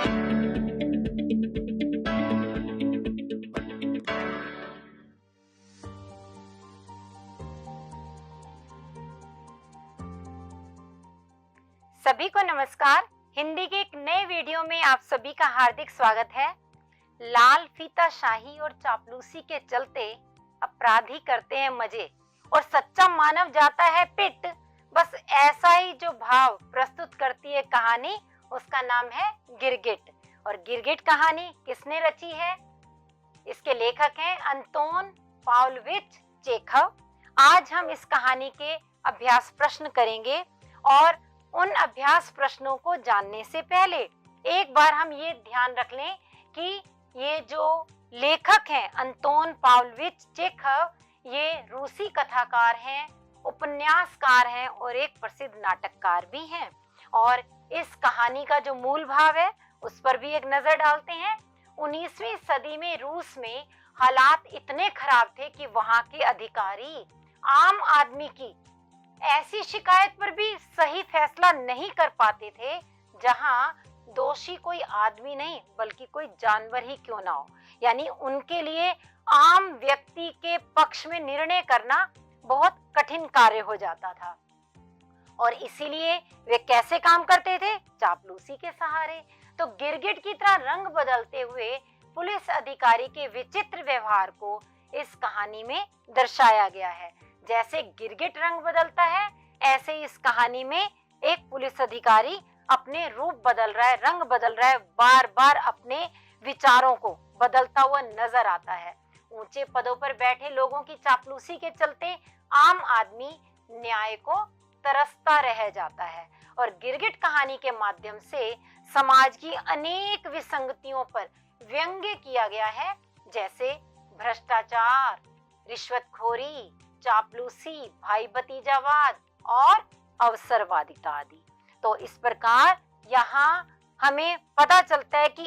सभी को नमस्कार। हिंदी के एक नए वीडियो में आप सभी का हार्दिक स्वागत है। लाल फीता शाही और चापलूसी के चलते अपराधी करते हैं मजे और सच्चा मानव जाता है पिट। बस ऐसा ही जो भाव प्रस्तुत करती है कहानी, उसका नाम है गिरगिट। और गिरगिट कहानी किसने रची है? इसके लेखक हैं अंतोन पाव्लोविच चेखव। आज हम इस कहानी के अभ्यास प्रश्न करेंगे और उन अभ्यास प्रश्नों को जानने से पहले एक बार हम ये ध्यान रख लें कि ये जो लेखक हैं अंतोन पाव्लोविच चेखव, ये रूसी कथाकार हैं, उपन्यासकार हैं और एक प्रसिद्ध नाटककार भी हैं। और इस कहानी का जो मूल भाव है उस पर भी एक नजर डालते हैं। 19वीं सदी में रूस में हालात इतने खराब थे कि वहां के अधिकारी आम आदमी की ऐसी शिकायत पर भी सही फैसला नहीं कर पाते थे, जहां दोषी कोई आदमी नहीं बल्कि कोई जानवर ही क्यों ना हो। यानी उनके लिए आम व्यक्ति के पक्ष में निर्णय करना बहुत कठिन कार्य हो जाता था। और इसीलिए वे कैसे काम करते थे? चापलूसी के सहारे। तो गिरगिट की तरह रंग बदलते हुए पुलिस अधिकारी के विचित्र व्यवहार को इस कहानी में दर्शाया गया है। जैसे गिरगिट रंग बदलता है, ऐसे इस कहानी में एक पुलिस अधिकारी अपने रूप बदल रहा है, रंग बदल रहा है, बार बार अपने विचारों को बदलता हुआ नजर आता है। ऊंचे पदों पर बैठे लोगों की चापलूसी के चलते आम आदमी न्याय को तरसता रह जाता है। और गिरगिट कहानी के माध्यम से समाज की अनेक विसंगतियों पर व्यंग्य किया गया है, जैसे भ्रष्टाचार, रिश्वतखोरी, चापलूसी, भाई भतीजावाद और अवसरवादिता आदि। तो इस प्रकार यहाँ हमें पता चलता है कि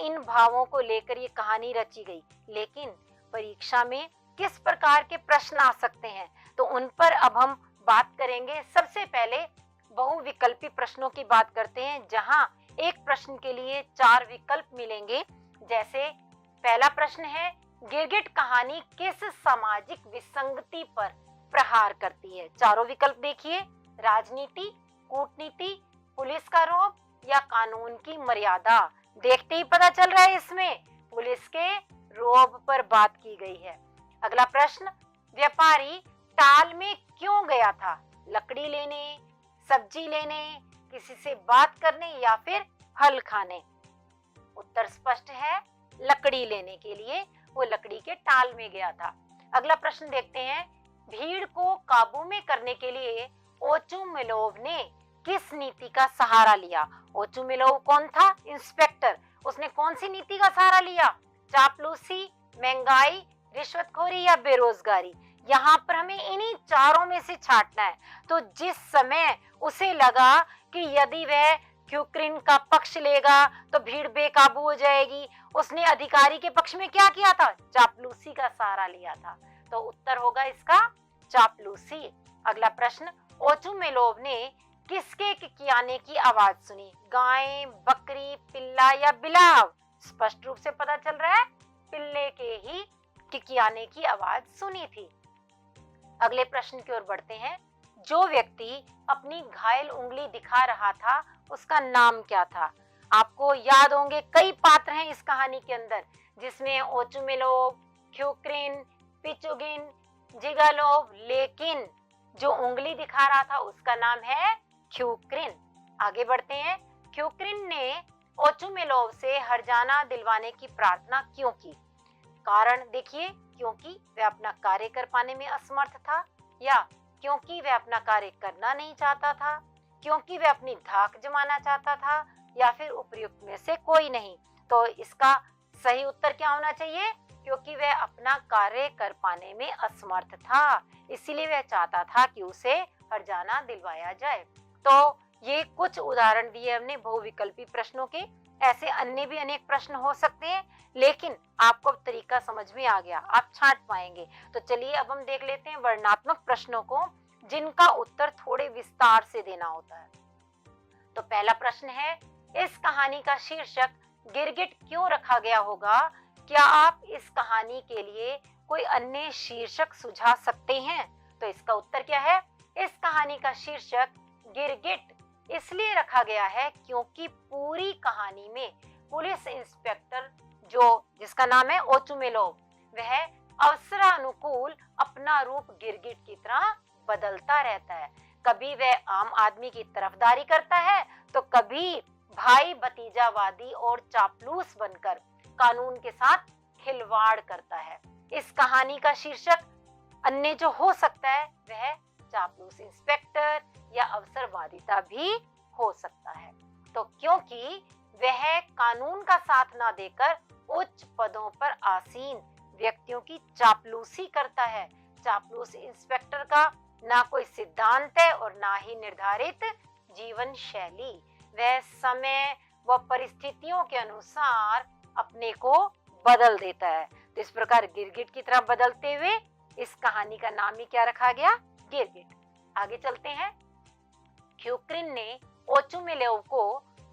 इन भावों को लेकर ये कहानी रची गई। लेकिन परीक्षा में किस प्रकार के प्रश्न आ सकते हैं, तो उन पर अब हम बात करेंगे। सबसे पहले बहुविकल्पी प्रश्नों की बात करते हैं, जहां एक प्रश्न के लिए 4 विकल्प मिलेंगे। जैसे पहला प्रश्न है, गिरगिट कहानी किस सामाजिक विसंगति पर प्रहार करती है? चारों विकल्प देखिए, राजनीति, कूटनीति, पुलिस का रौब या कानून की मर्यादा। देखते ही पता चल रहा है इसमें पुलिस के रौब पर बात की गई है। अगला प्रश्न, व्यापारी टाल में क्यों गया था? लकड़ी लेने, सब्जी लेने, किसी से बात करने या फिर फल खाने? उत्तर स्पष्ट है, लकड़ी लेने के लिए वो लकड़ी के टाल में गया था। अगला प्रश्न देखते हैं, भीड़ को काबू में करने के लिए ओचुमिलोव ने किस नीति का सहारा लिया? ओचुमिलोव कौन था? इंस्पेक्टर। उसने कौन सी नीति का सहारा लिया? चापलूसी, महंगाई, रिश्वतखोरी या बेरोजगारी? यहाँ पर हमें इन्हीं चारों में से छांटना है। तो जिस समय उसे लगा कि यदि वह ख्युक्रिन का पक्ष लेगा तो भीड़ बेकाबू हो जाएगी, उसने अधिकारी के पक्ष में क्या किया था? चापलूसी का सहारा लिया था। तो उत्तर होगा इसका चापलूसी। अगला प्रश्न, ओचुमिलोव ने किसके किकियाने की आवाज सुनी? गाय, बकरी, पिल्ला या बिलाव? स्पष्ट रूप से पता चल रहा है पिल्ले के ही किकियाने की आवाज सुनी थी। अगले प्रश्न की ओर बढ़ते हैं, जो व्यक्ति अपनी घायल उंगली दिखा रहा था उसका नाम क्या था? आपको याद होंगे कई पात्र हैं इस कहानी के अंदर, जिसमें ओचुमिलोव, ख्युक्रिन, पिचुगिन, जिगालोव, लेकिन जो उंगली दिखा रहा था उसका नाम है ख्युक्रिन। आगे बढ़ते हैं, ख्युक्रिन ने ओचुमिलोव से हर्जाना दिलवाने की प्रार्थना क्यों की? कारण देखिए, क्योंकि वह अपना कार्य कर पाने में असमर्थ था, या क्योंकि वह अपना कार्य करना नहीं चाहता था, क्योंकि वह अपनी धाक जमाना चाहता था, या फिर उपर्युक्त में से कोई नहीं? तो इसका सही उत्तर क्या होना चाहिए? क्योंकि वह अपना कार्य कर पाने में असमर्थ था, इसीलिए वह चाहता था कि उसे हर्जाना दिलवाया जाए। तो ये कुछ उदाहरण दिए हमने बहुविकल्पी प्रश्नों के। ऐसे अन्य भी अनेक प्रश्न हो सकते हैं, लेकिन आपको अब तरीका समझ में आ गया, आप छांट पाएंगे। तो चलिए अब हम देख लेते हैं वर्णनात्मक प्रश्नों को, जिनका उत्तर थोड़े विस्तार से देना होता है। तो पहला प्रश्न है, इस कहानी का शीर्षक गिरगिट क्यों रखा गया होगा? क्या आप इस कहानी के लिए कोई अन्य शीर्षक सुझा सकते हैं? तो इसका उत्तर क्या है? इस कहानी का शीर्षक गिरगिट इसलिए रखा गया है क्योंकि पूरी कहानी में पुलिस इंस्पेक्टर जिसका नाम है ओचुमेलोव, वह अवसरानुकूल अपना रूप गिरगिट की तरह बदलता रहता है। कभी वह आम आदमी की तरफदारी करता है तो कभी भाई भतीजावादी और चापलूस बनकर कानून के साथ खिलवाड़ करता है। इस कहानी का शीर्षक अन्य जो हो सकता है वह चापलूस इंस्पेक्टर या अवसरवादिता भी हो सकता है। तो क्योंकि वह कानून का साथ ना देकर उच्च पदों पर आसीन व्यक्तियों की चापलूसी करता है। चापलूस इंस्पेक्टर का ना कोई सिद्धांत है और ना ही निर्धारित जीवन शैली। वह समय व परिस्थितियों के अनुसार अपने को बदल देता है। तो इस प्रकार गिरगिट की तरह बदलते हुए इस कहानी का नाम ही क्या रखा गया? गिरगिट। आगे चलते हैं। ख्युक्रिन ने ओचुमेलेव को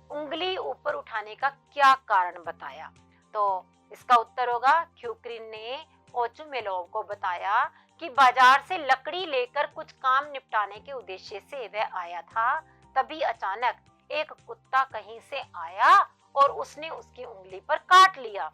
उंगली ऊपर उठाने का क्या कारण बताया? तो इसका उत्तर होगा, ख्युक्रिन ने ओचुमेलोव को बताया कि बाजार से लकड़ी लेकर कुछ काम निपटाने के उद्देश्य से वह आया था। तभी अचानक एक कुत्ता कहीं से आया और उसने उसकी उंगली पर काट लिया।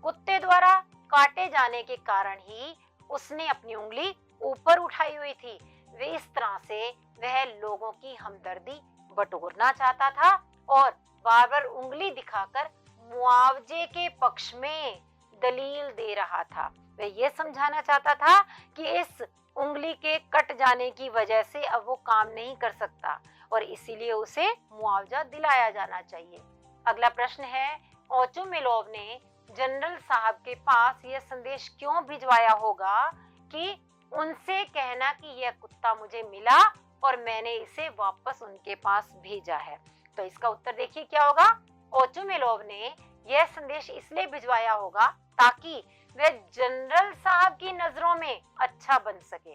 कुत्ते द्वारा काटे जाने के कारण ही उसने अपनी उंगली ऊपर उठाई हुई थी। वे इस तरह से वह लोगों की हमदर्दी बटोरना चाहता था और बार बार उंगली दिखाकर मुआवजे के पक्ष में दलील दे रहा था। वह यह समझाना चाहता था कि इस उंगली के कट जाने की वजह से अब वो काम नहीं कर सकता और इसीलिए उसे मुआवजा दिलाया जाना चाहिए। अगला प्रश्न है, ओचुमेलोव ने जनरल साहब के पास यह संदेश क्यों भिजवाया होगा कि उनसे कहना कि यह कुत्ता मुझे मिला और मैंने इसे वापस उनके पास भेजा है? तो इसका उत्तर देखिए क्या होगा। ओचुमेलोव ने यह संदेश इसलिए भिजवाया होगा ताकि वह जनरल साहब की नजरों में अच्छा बन सके।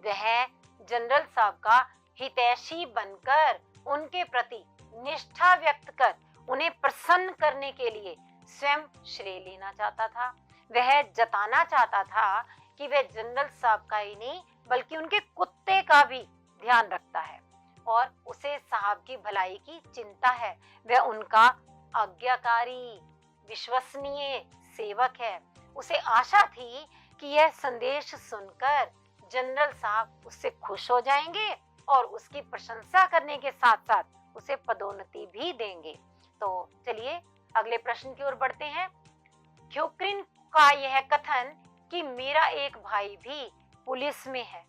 वह जनरल साहब का हितैषी बनकर उनके प्रति निष्ठा व्यक्त कर उन्हें प्रसन्न करने के लिए स्वयं श्रेय लेना चाहता था। वह जताना चाहता था कि वह जनरल साहब का ही नहीं बल्कि उनके कुत्ते का भी ध्यान रखता है और उसे साहब की भलाई की चिंता है। वह उनका आज्ञाकारी विश्वसनीय सेवक है। उसे आशा थी कि यह संदेश सुनकर जनरल साहब उससे खुश हो जाएंगे और उसकी प्रशंसा करने के साथ साथ उसे पदोन्नति भी देंगे। तो चलिए अगले प्रश्न की ओर बढ़ते हैं। ख्युक्रिन का यह कथन कि मेरा एक भाई भी पुलिस में है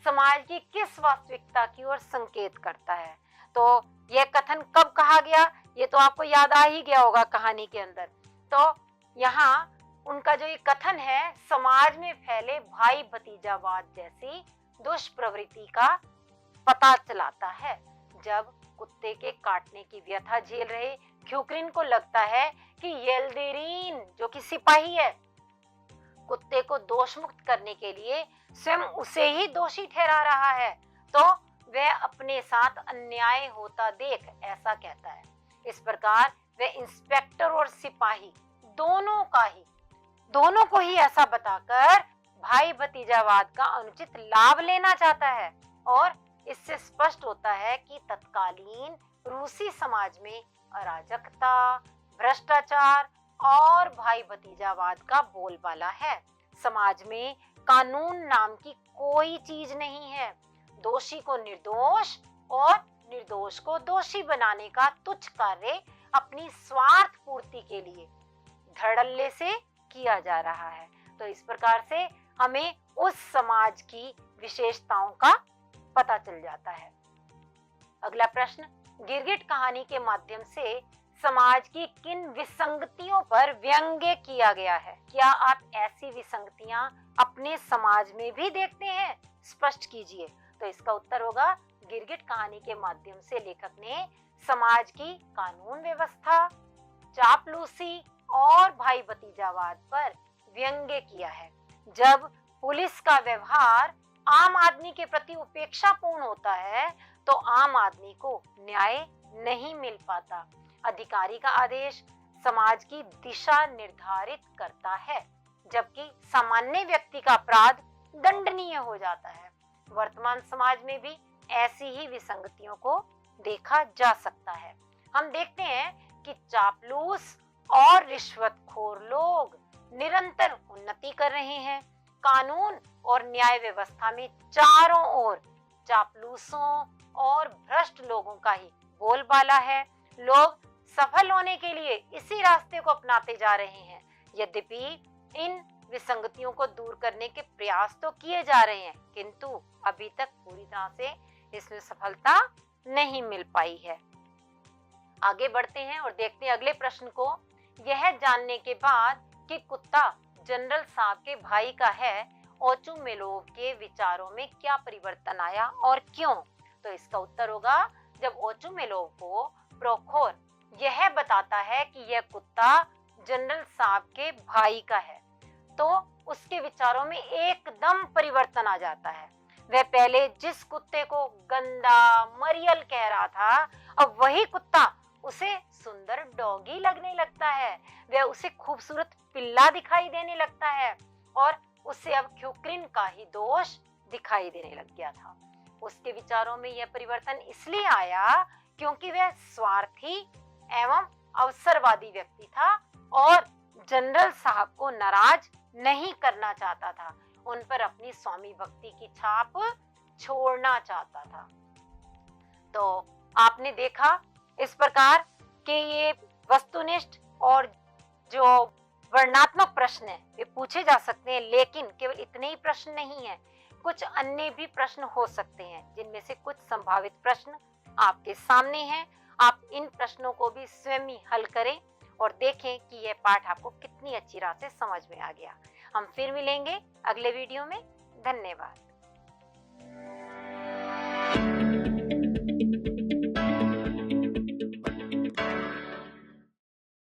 समाज की किस वास्तविकता की ओर संकेत करता है? तो यह कथन कब कहा गया ये तो आपको याद आ ही गया होगा कहानी के अंदर। तो यहाँ उनका जो ये कथन है समाज में फैले भाई भतीजावाद जैसी दुष्प्रवृत्ति का पता चलाता है। जब कुत्ते के काटने की व्यथा झेल रहे ख्युक्रिन को लगता है कि येल्देरिन जो कि सिपाही है कुत्ते को दोष मुक्त करने के लिए स्वयं उसे ही दोषी ठहरा रहा है, तो वह अपने साथ अन्याय होता देख ऐसा कहता है। इस प्रकार वह इंस्पेक्टर और सिपाही दोनों को ही ऐसा बताकर भाई भतीजावाद का अनुचित लाभ लेना चाहता है और इससे स्पष्ट होता है कि तत्कालीन रूसी समाज में अराजकता, भ्रष्टाचार और भाई भतीजावाद का बोलबाला है। समाज में कानून नाम की कोई चीज नहीं है। दोषी को निर्दोष और निर्दोष को दोषी बनाने का तुच्छ कार्य अपनी स्वार्थ पूर्ति के लिए धड़ल्ले से किया जा रहा है। तो इस प्रकार से हमें उस समाज की विशेषताओं का पता चल जाता है। अगला प्रश्न, गिरगिट कहानी के माध्यम से समाज की किन विसंगतियों पर व्यंग्य किया गया है? क्या आप ऐसी विसंगतियां अपने समाज में भी देखते हैं? स्पष्ट कीजिए। तो इसका उत्तर होगा, गिरगिट कहानी के माध्यम से लेखक ने समाज की कानून व्यवस्था, चापलूसी और भाई भतीजावाद पर व्यंग्य किया है। जब पुलिस का व्यवहार आम आदमी के प्रति उपेक्षापूर्ण होता है तो आम आदमी को न्याय नहीं मिल पाता। अधिकारी का आदेश समाज की दिशा निर्धारित करता है, जबकि सामान्य व्यक्ति का अपराध दंडनीय हो जाता है। वर्तमान समाज में भी ऐसी ही विसंगतियों को देखा जा सकता है। हम देखते हैं कि चापलूस और रिश्वतखोर लोग निरंतर उन्नति कर रहे हैं। कानून और न्याय व्यवस्था में चारों ओर चापलूसों और भ्रष्ट लोगों का ही बोलबाला है। लोग सफल होने के लिए इसी रास्ते को अपनाते जा रहे हैं। यद्यपि इन विसंगतियों को दूर करने के प्रयास तो किए जा रहे हैं, किंतु अभी तक पूरी तरह से इसमें सफलता नहीं मिल पाई है। आगे बढ़ते हैं और देखते हैं अगले प्रश्न को। यह जानने के बाद कि कुत्ता जनरल साहब के भाई का है, ओचुमेलोव के विचारों में क्या परिवर्तन आया और क्यों? तो इसका उत्तर होगा, जब ओचुमेलोव को प्रोखोर यह बताता है कि यह कुत्ता जनरल साहब के भाई का है, तो उसके विचारों में एकदम परिवर्तन आ जाता है। वह पहले जिस कुत्ते को गंदा मरियल कह रहा था, अब वही कुत्ता उसे सुंदर डॉगी लगने लगता है। वह उसे खूबसूरत पिल्ला दिखाई देने लगता है और उसे अब ख्युक्रिन का ही दोष दिखाई देने लग गया था। उसके विचारों में यह परिवर्तन इसलिए आया क्योंकि वह स्वार्थी एवं अवसरवादी व्यक्ति था और जनरल साहब को नाराज नहीं करना चाहता था। उन पर अपनी स्वामी भक्ति की छाप छोड़ना चाहता था। तो आपने देखा इस प्रकार कि ये वस्तुनिष्ठ और जो वर्णनात्मक प्रश्न है वे पूछे जा सकते हैं, लेकिन केवल इतने ही प्रश्न नहीं है, कुछ अन्य भी प्रश्न हो सकते हैं, जिनमें से कुछ संभावित प्रश्न आपके सामने हैं। आप इन प्रश्नों को भी स्वयं ही हल करें और देखें कि यह पाठ आपको कितनी अच्छी तरह से समझ में आ गया। हम फिर मिलेंगे अगले वीडियो में। धन्यवाद।